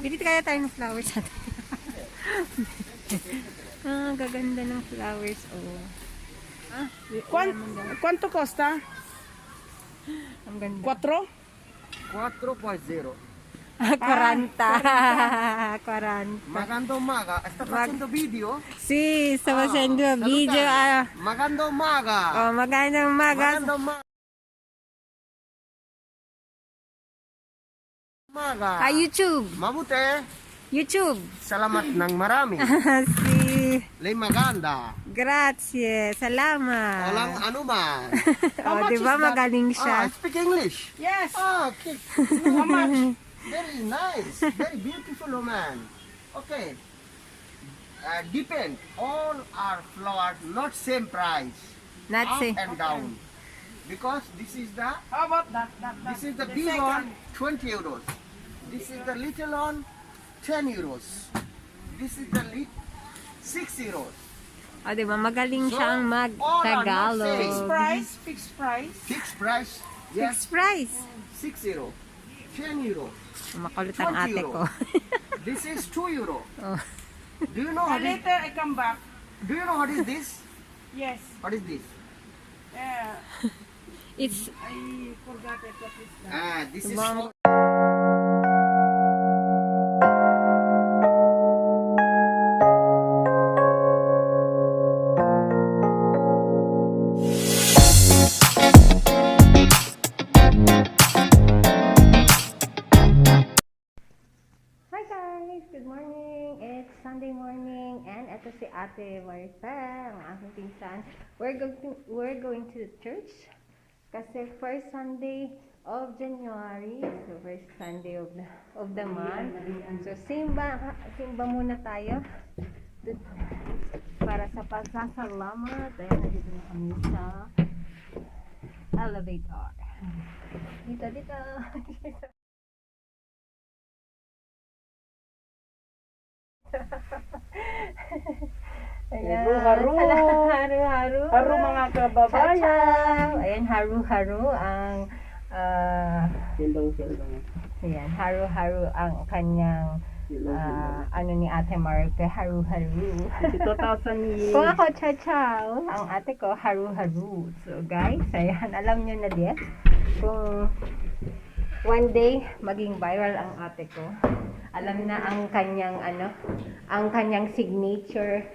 Bili kaya tayo ng flowers natin. Gaganda ng flowers. Oh. ¿Cuánto costa? Ang ganda. 4? 4.0. 40. 40. Magandang umaga. Estás haciendo video? Sí, estamos haciendo video. Magandang umaga. Oh, magandang umaga. Magandang umaga. YouTube. Mabuti. YouTube. Salamat ng marami. Si. Lay maganda. Grazie. Salamat. Walang anuman. Oh, di ba magaling siya? Speak English. Yes. Okay. How much? Very nice. Very beautiful woman. Okay. Depend. All are flowers, not same price. Not Up say. and down. Because this is the How about that? This is the big one, 20 euros. This is the little one, 10 euros. This is the 6 euros. Oh, di ba magaling So, siyang all are not mag-Tagalog. same. Fixed price? Fixed price? Fixed price, yes, Fixed price. 6 euro, 10 euro. Makulot ang 20 ate euro. ko. This is 2 euro. Oh. Do you know what is, Later I come back. do you know what is this? Yes. What is this? It's I forgot it. What is that? This is Wow. for Hi guys! Good morning! It's Sunday morning and ito si Ate Maricel, ang aking pinsan. We're going to the church kasi first Sunday of January, so first Sunday of the month. So simba muna tayo para sa pagsasalamat. Ayan, nandito na kami sa elevator. Dito. Ayan. Haru-haru. Haru-haru. Haru mga kababayan. Ciao. Ayan, haru-haru ang Sildong. ayan, haru-haru ang kanyang ano ni Ate Marike, haru-haru. 2,000 Kung ako, ciao, ang ate ko, haru-haru. So guys, ayan, alam nyo na din kung one day maging viral ang ate ko. Alam na ang kanyang ang kanyang signature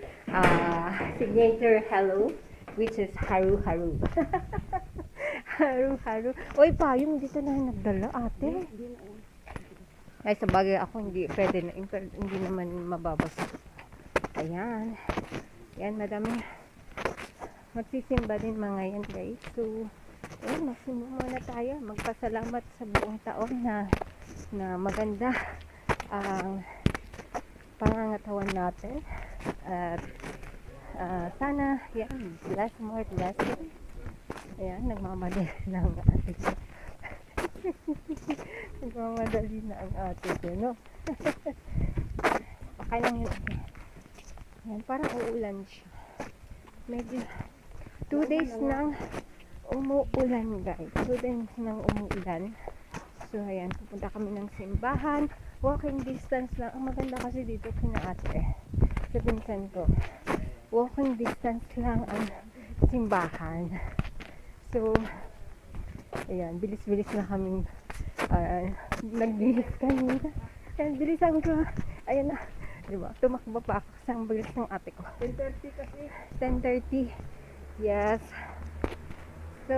hello, which is haru-haru. Haru-haru. Oy, payong dito na nagdala ate. Ay, sa bagay ako hindi pwede na, hindi naman mababasa. Ayan. Yan, madami. Magsisimba din mga yan, guys. So, ayan, magsimba muna tayo. Magpasalamat sa buong taon na maganda ang pangangatawan natin. At sana, yan, more blessing. Ayan, nagmamadali na ang ate ko. Nagmamadali na ang ate ko, no? Okay lang yun. Ayan, parang uulan siya. Medyo 2 days nang umuulan, guys. 2 days nang umuulan. So, ayan, pupunta kami ng simbahan. Walking distance lang. Ang maganda kasi dito kina ate. Sa pinsan ko. Walking distance lang ang simbahan. So, ayan, bilis-bilis na kaming nagbihis kanina. Ayan, bilisan ko. Ayan na. Diba? Tumakbo pa ako sa bilis ng ate ko. 10:30 kasi. 10:30. Yes. So,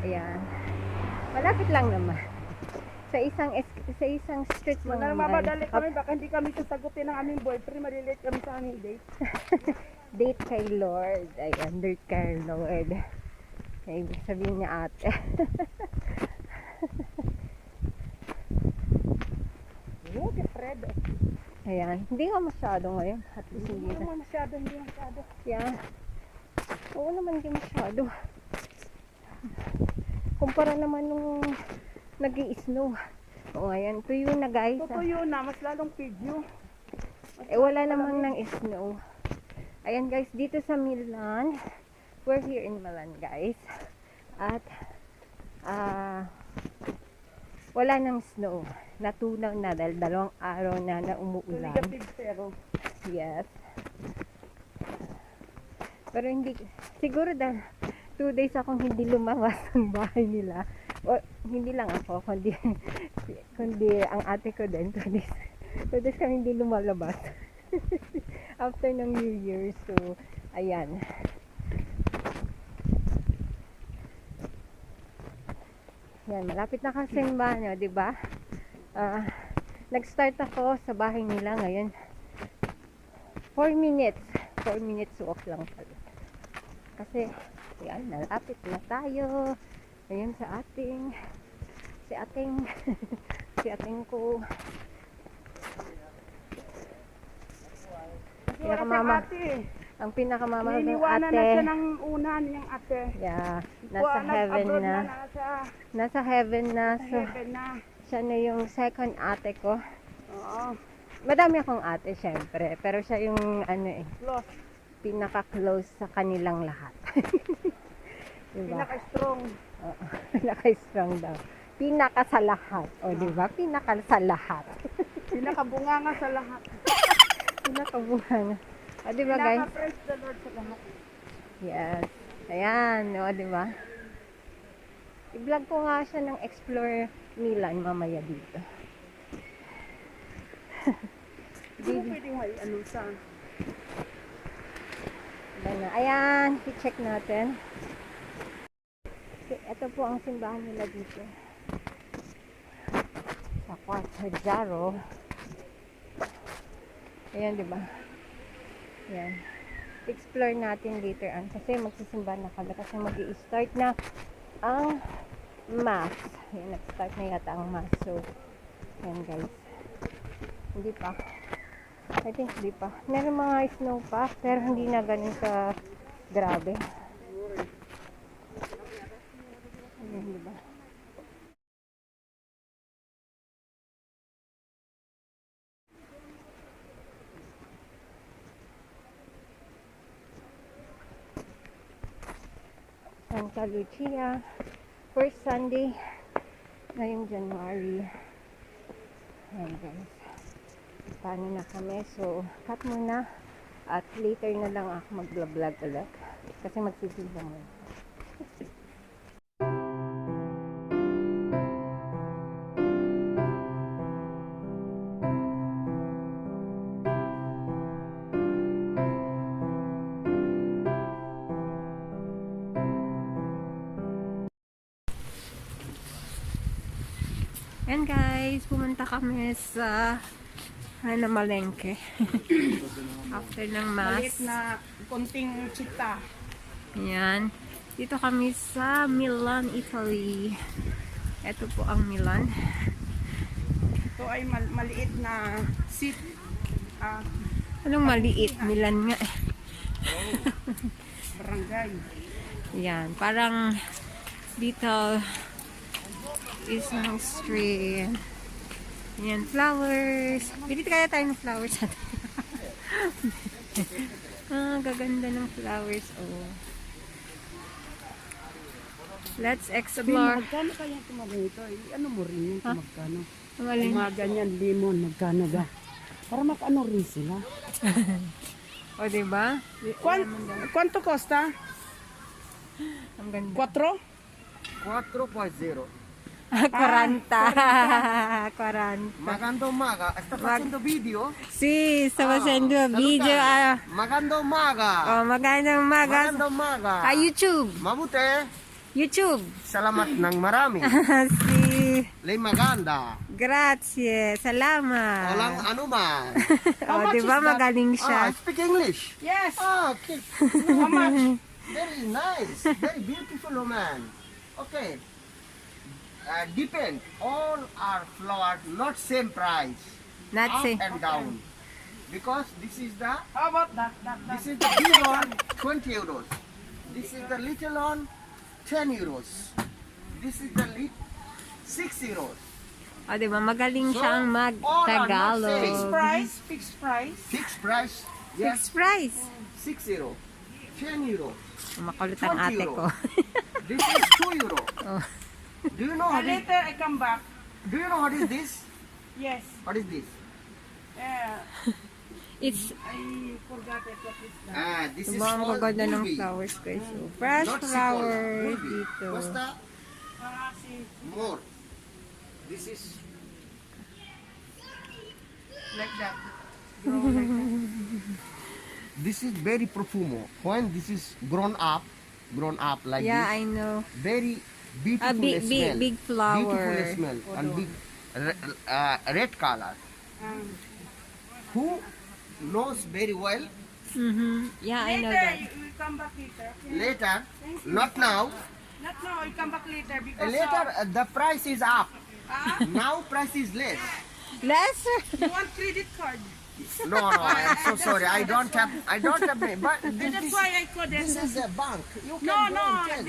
ayan. Malapit lang naman. Sa isang street lang Nang naman. mamadali kami, baka hindi kami sasagutin ng aming boyfriend. Malilate kami sa aming date. Date kay Lord. Ayan, date kay Lord. Kaya ibig sabihin niya ate. Okay, Fred. Ayan, hindi ka masyado ngayon. At least hindi Hindi na. naman masyado. Yan. Oo naman, hindi masyado. Kumpara naman nung nag-i-snow. O, ayan, tuyo na guys. Tutuyo na, mas lalong video. Wala namang nang snow. Ayan guys, dito sa Milan. We're here in Milan, guys. At wala nang snow. Natunaw na dahil 2 araw na umuulan. Negative pero. Yes. Pero hindi, siguro dahil 2 days akong hindi lumabas ng bahay nila. O, hindi lang ako, kundi ang ate ko din. 2 days, 2 days kami hindi lumalabas. After ng New Year. So, ayan. Yan, malapit na kasi yung banyo, di ba? Nag-start ako sa bahay nila ngayon. 4 minutes. 4 minutes walk lang pala. Kasi, yan, nalapit na tayo. Ngayon sa ating, si ating ko. Pinakamama, ang pinakamama ng Niniwanan ate. na siya ng una niyang ate. Yeah, nasa heaven Abroad na. nasa Nasa heaven na. So, heaven na. siya na yung second ate ko. Oo. Madami akong ate, syempre. Pero siya yung, Lost. pinaka-close sa kanilang lahat. Diba? Pinaka-strong. Oo, pinaka-strong daw. Pinaka sa lahat. O, diba? Pinaka sa lahat. Pinakabunganga sa lahat. Pinaka-bunga. O, diba, guys? Pinaka-praise the Lord sa lahat. Yes. Ayan, o, diba? I-vlog ko nga siya ng Explore Milan mamaya dito. Hindi mo pwedeng may ano sa... Ayan, i-check natin. Ito po ang simbahan nila dito. Sa Quarto Jaro. Ayan, di ba? Ayan. Explore natin later on. Kasi magsisimba na kami. Kasi mag-i-start na ang mass. Ayan, nag-start na yata ang mass. So, ayan guys. Hindi pa. I think hindi pa. Meron mga snow pa, pero hindi na ganun ka grabe. Ayan, diba? Santa Lucia. First Sunday ngayong January. Ayan guys. Paano na kami. So, cut muna. At later na lang ako mag-vlog ulit. Kasi magsisimba muna. Ayan guys, pumunta kami sa Malengke. After ng mass. Maliit na konting chita. Ayan. Dito kami sa Milan, Italy. Ito po ang Milan. Ito ay maliit na seat. Anong maliit? Milan nga. Barangay. Ayan. Parang dito isang street. Ayan, flowers. Dito kaya tayo ng flowers. Gaganda ng flowers. Oh. Let's explore. Magkano kaya tumaga ito? Ano mo rin yung magkano? Malin. Umaga niyan, limon, magkano ba? Para makano rin sila. O, diba? Quanto costa? Ang ganda. 4? 4.0. 40. 40. Magandang umaga. Está facendo video? Si, stava facendo video. Magandang umaga. Oh, magandang umaga. Magandang umaga. YouTube. Mabuti. YouTube. Salamat ng marami. Si, Lay maganda. grazie. Salamat. Walang anuman. O, diba magaling siya? Speak English. Yes. Okay. How much? Very nice. Very beautiful woman. Okay. Depend. All are flowers, not same price. Not Up say. and down. Because this is the How about that? this is the big one, 20 euros. This is the little one, 10 euros. This is the 6 euros. O, diba magaling So, siyang all are not same. mag-Tagalog. Fixed price? Fixed price? Fixed price, yes, Fixed price. 6 euro, 10 euro. Makulit ang 20 ate euro. ko. This is 2 euro. Oh. Do you know how this? Later I come back. Do you know what is this? Yes. What is this? It's I forgot it. What is that? This is diba ang called gaganda ng bulbi. flowers guys. So, fresh Not flowers sickle, bulbi. dito. Basta See, more. This is like that. this is very profumo. When this is grown up like Yeah, this, I know. very beautiful big smell. flower. Beautiful smell and big red color. Who knows very well? Yeah, I know Later, that. you will come back later. Later, not now. Not now, you come back later because Later, the price is up. ah, Now price is less. Lesser. you want credit card. No, I'm so sorry. I don't have money. But That's why I called it. this is a bank. You can No, go no, and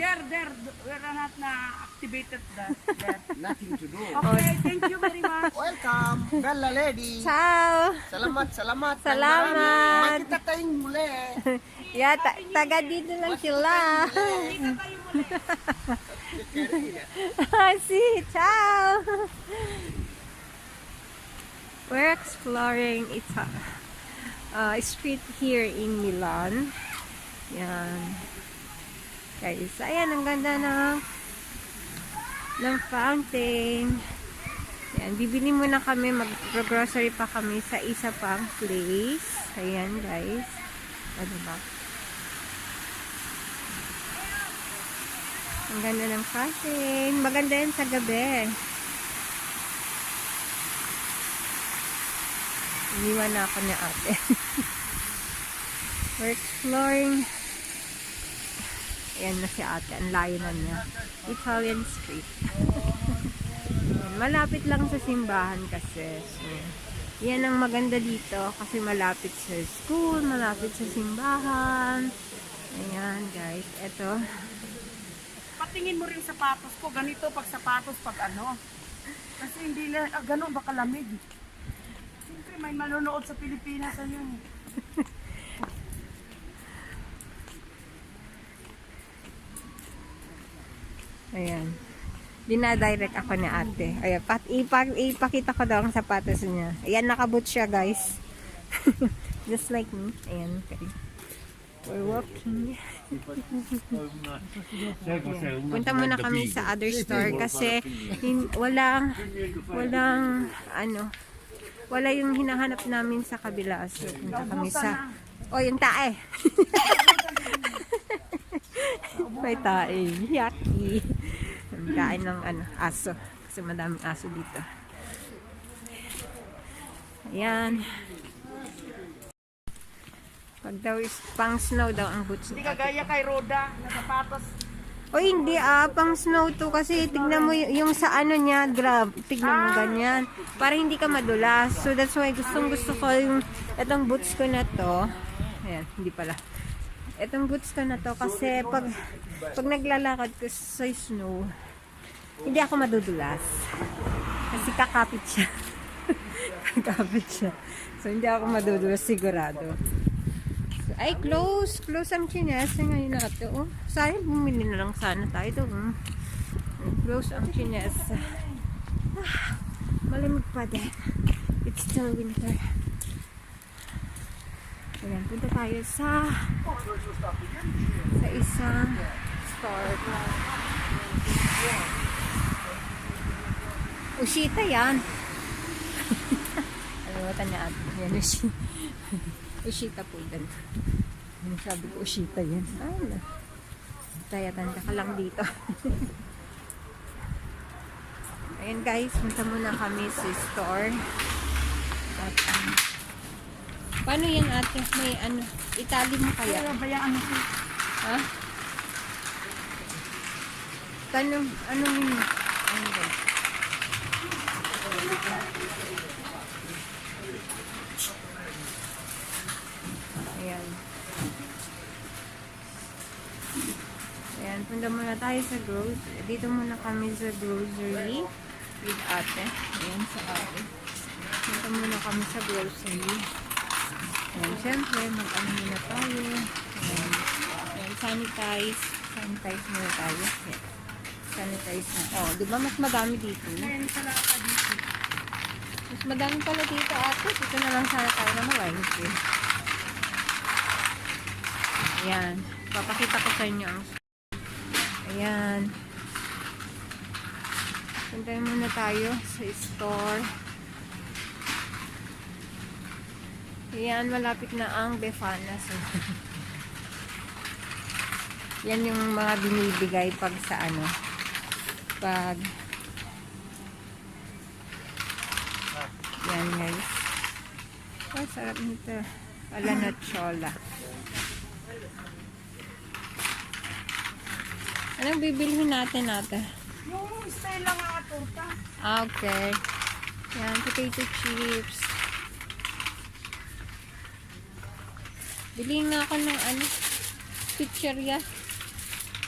we're not na activated that. nothing to do. Okay, thank you very much. Welcome, Bella Lady. Ciao. Salamat. Salamat. Makita tayong muli. Yeah, taga dito lang sila. Kita tayo muli. See, ciao. We're exploring a street here in Milan. Yan. Guys, ayan, ang ganda ng fountain. Yan, bibili muna kami, mag-grocery pa kami sa isa pang place. Ayan, guys. Ano ba? Ang ganda ng fountain. Maganda yan sa gabi. Iniwan na ako ni ate. We're exploring. Ayan na si ate. Ang layo na niya. Italian street. Malapit lang sa simbahan kasi. So, yan ang maganda dito. Kasi malapit sa school, malapit sa simbahan. Ayan guys. Eto. Patingin mo rin sapatos ko. Ganito pag sapatos, pag ano. Kasi hindi lang, ganun baka lamig. Siyempre may manonood sa Pilipinas ano. Ayan. Dinadirect ako ni ate. Ayan, ipakita ko daw ang sapatos niya. Ayan, nakaboot siya guys. Just like me. Ayan, okay. We're walking. Punta muna kami sa other store kasi walang wala yung hinahanap namin sa kabila. So, punta kami sa yung tae. May tae. Yucky. Kain ng aso. Kasi madaming aso dito. Ayan. Pag daw is pang snow daw ang boots. Hindi kagaya kay Roda na sapatos. O hindi pang snow to kasi tignan mo yung sa ano niya, grab. Tignan mo ganyan. Para hindi ka madulas. So that's why gusto ko yung itong boots ko na to. Ayan, hindi pala. Itong boots ko na to kasi pag naglalakad ko sa snow, hindi ako madudulas. Kasi kakapit siya. Kakapit siya. So hindi ako madudulas sigurado. Ay, close ang chinelas ngayon natin. Oh, sayang bumili na lang sana tayo doon. Close ang chinelas. Malamig pa din. It's still winter. Ayan, punta tayo sa isang store. Ushita yan. Alimutan niya ate. Yan, Ushita po din. Sabi ko, Ushita yan. Ano? Tanda ka lang dito. Ayan guys, punta muna kami sa store. At, paano yan ate? May itali mo kaya? Kaya bayaan mo. Ha? Anong yun? Ano guys? Ayan. Ayan, punta muna tayo sa grocery. Dito muna kami sa grocery with ate. Ayan, sa ate. Punta muna kami sa grocery. Ayan, syempre, mag-ano muna tayo. Ayan, sanitize muna tayo. Ayan. sanitize na. Oh, di ba mas madami dito? Ngayon sa lata dito. Mas madami pala dito ate. Dito na lang sana tayo na malike. Ayan. Papakita ko sa inyo ang ayan. Puntayin muna tayo sa store. Ayan, malapit na ang Befana. So, yan yung mga binibigay pag sa ano. Pag yan guys. Oh, sarap nito. Ala na chola. Anong bibilhin natin ate? Yung style lang ang torta. Ah, okay. Yan, potato chips. Bilhin nga ako ng ano, pizzeria.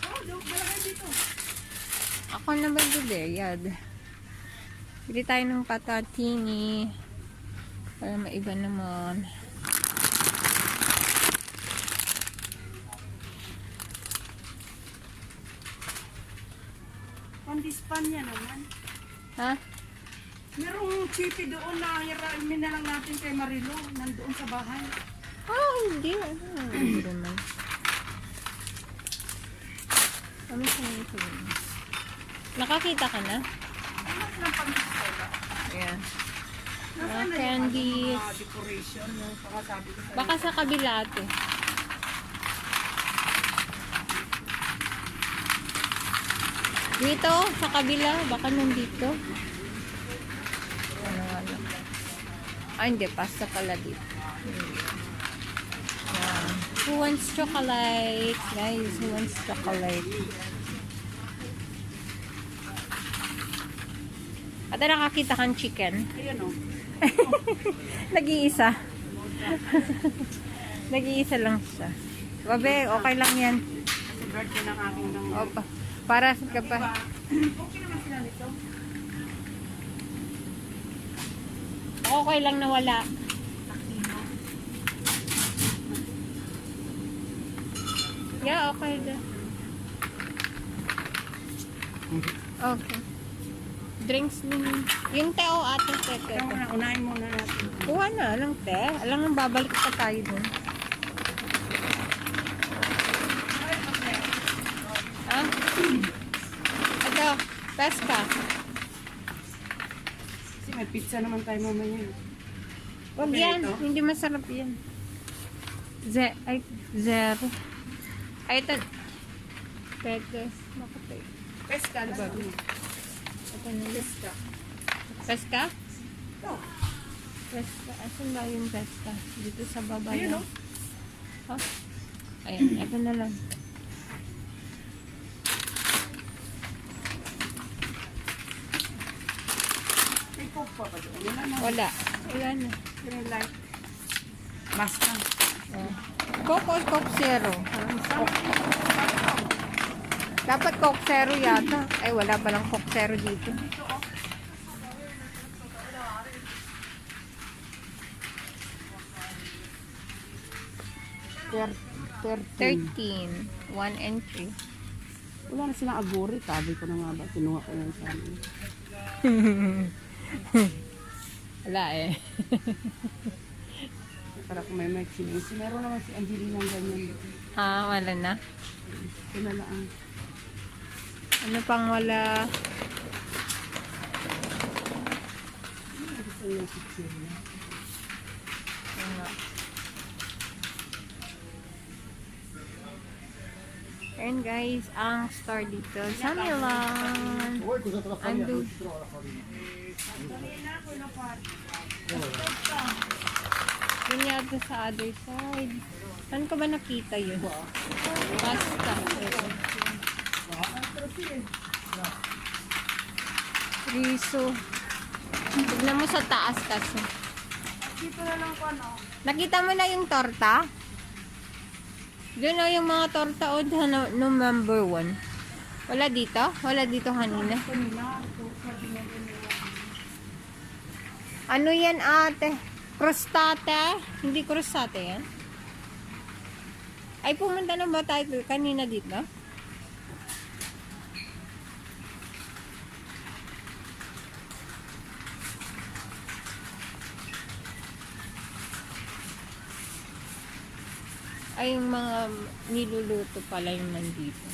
Oh, malagay dito. Ako na ba yad? Bili tayo ng patatini. Para maiba naman. Pandispan niya naman. Ha? Merong chippy doon na hiramin na lang natin kay Marilo. Nandoon sa bahay. Ah, hindi. Hindi naman. Ano sa ito? Nakakita ka na? Anak ng pandispan. Ayan. Nasaan na Candies. yung mga decoration? Yung pakasabi ko sa'yo. Baka sa kabila ate. Dito, sa kabila. Baka nandito. Ano. Ah, hindi. Pasta pala dito. Yan. Who wants chocolate? Guys, who wants chocolate? At nakakita kang chicken. Ayan o. Nag-iisa. Nag-iisa lang siya. Babe, okay lang yan. Kasi birthday ng aking nang... Opa. Para sa ka pa. Okay naman sila nito. Okay lang na wala. Yeah, okay lang. Okay. Drinks din. Yung te o ate te. Ito muna, unahin muna natin. Kuha na lang te. Alam mo, babalik pa tayo dun. Ha? Ito, peska. Kasi may pizza naman tayo mamaya. Huwag Okay, yan. ito? Hindi masarap yan. Zero. Ay, ito. Petes. Makapay. Peska, diba? Ito na. Peska. Peska? Ito. Peska. Asan ba yung peska? Dito sa baba Ayun, yan. no? Ha? Ayan. Ito na lang. May coke pa ba doon? Wala na. Wala. Wala na. Pero like, basta. Oh. Coke or Coke Zero? Dapat Coke Zero yata. Ay, wala palang Coke Zero dito. Ter 13. 1 and 3. Wala na silang aguri. Sabi ko na nga ba, kinuha ko yan sa amin. Wala eh. Para kung may chinese. Meron naman si Angelina ng ganyan. Ah, wala na. Ito na lang. Ano pang wala? Gusto niya si Chile. Ano? Ayan guys, ang store dito. Samilan. Ando. Yun yata sa other side. Saan ko ba nakita yun? Basta. Riso. Tignan mo sa taas kasi. Dito na lang ko ano. Nakita mo na yung torta? Doon na yung mga torta o no number 1. Wala dito? Wala dito kanina. Kanina. Ito, sabi niya ganyan. Ano yan ate? Crostate? Hindi crostate yan? Ay pumunta na ba tayo kanina dito? Ay, yung mga niluluto pala yung nandito.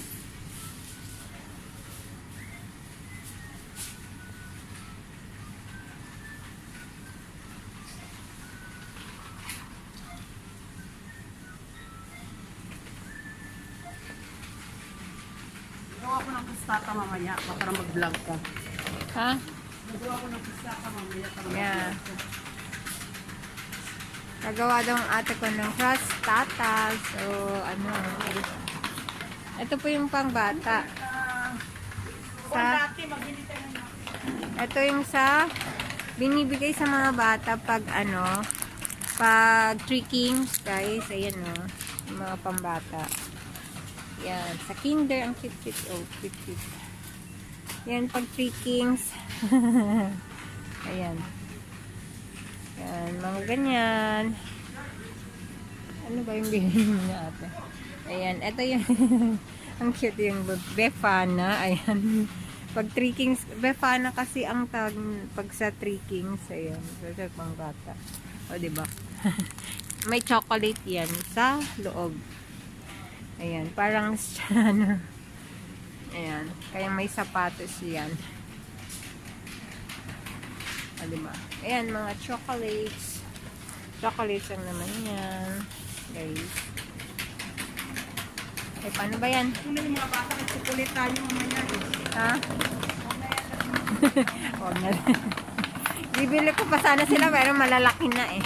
Gawa ko ng pistata mamaya para mag-vlog ka. Ha? Nagawa ko ng pistata mamaya para Yeah. mag-vlog ka. Nagawa daw ang ate ko ng crostata. So, ano. Ito po yung pangbata. Kung dati, magbili tayo ng Ito yung sa binibigay sa mga bata pag ano, pag 3 kings, guys. Ayan o. Yung mga pambata. Yan. Sa kinder, ang cute-cute. Oh, cute-cute. Yan, pag 3 kings. Ayan. Yan, mga ganyan. Ano ba yung binili niya ate? Ayan, ito yung ang cute yung Befana. Ayan. Pag 3 kings, Befana kasi ang tag pag sa 3 kings. Ayan, sa pang bata. O, diba? May chocolate yan sa loob. Ayan, parang ano. Ayan, kaya may sapatos yan. O, diba? Ayan, mga chocolates. Chocolates lang naman yan. Guys. Eh, paano ba yan? Kung yung mga bata, nagsukulit tayo mamaya. Ha? Huwag na. Bibili ko pa sana sila pero malalaki na eh.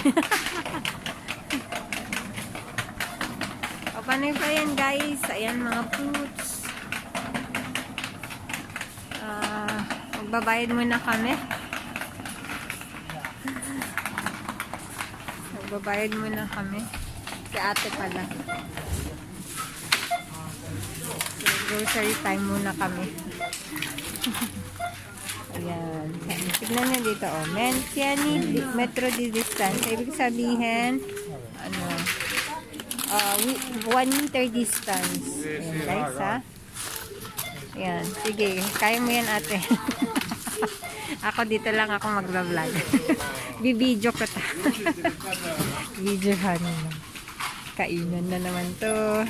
O, paano pa yan guys? Ayan mga fruits. Magbabayad muna kami. Magbabayad muna kami. Si ate pala. So, grocery time muna kami. Ayan. Tignan nyo dito, oh. Menciani metro di distance. Ibig sabihin, ano, 1 meter distance. Ayan, guys, ha? Ayan. Sige, kaya mo yan, ate. Ako dito lang ako magla-vlog. Bibidyo ko ta. Videohan na. Kainan na naman to.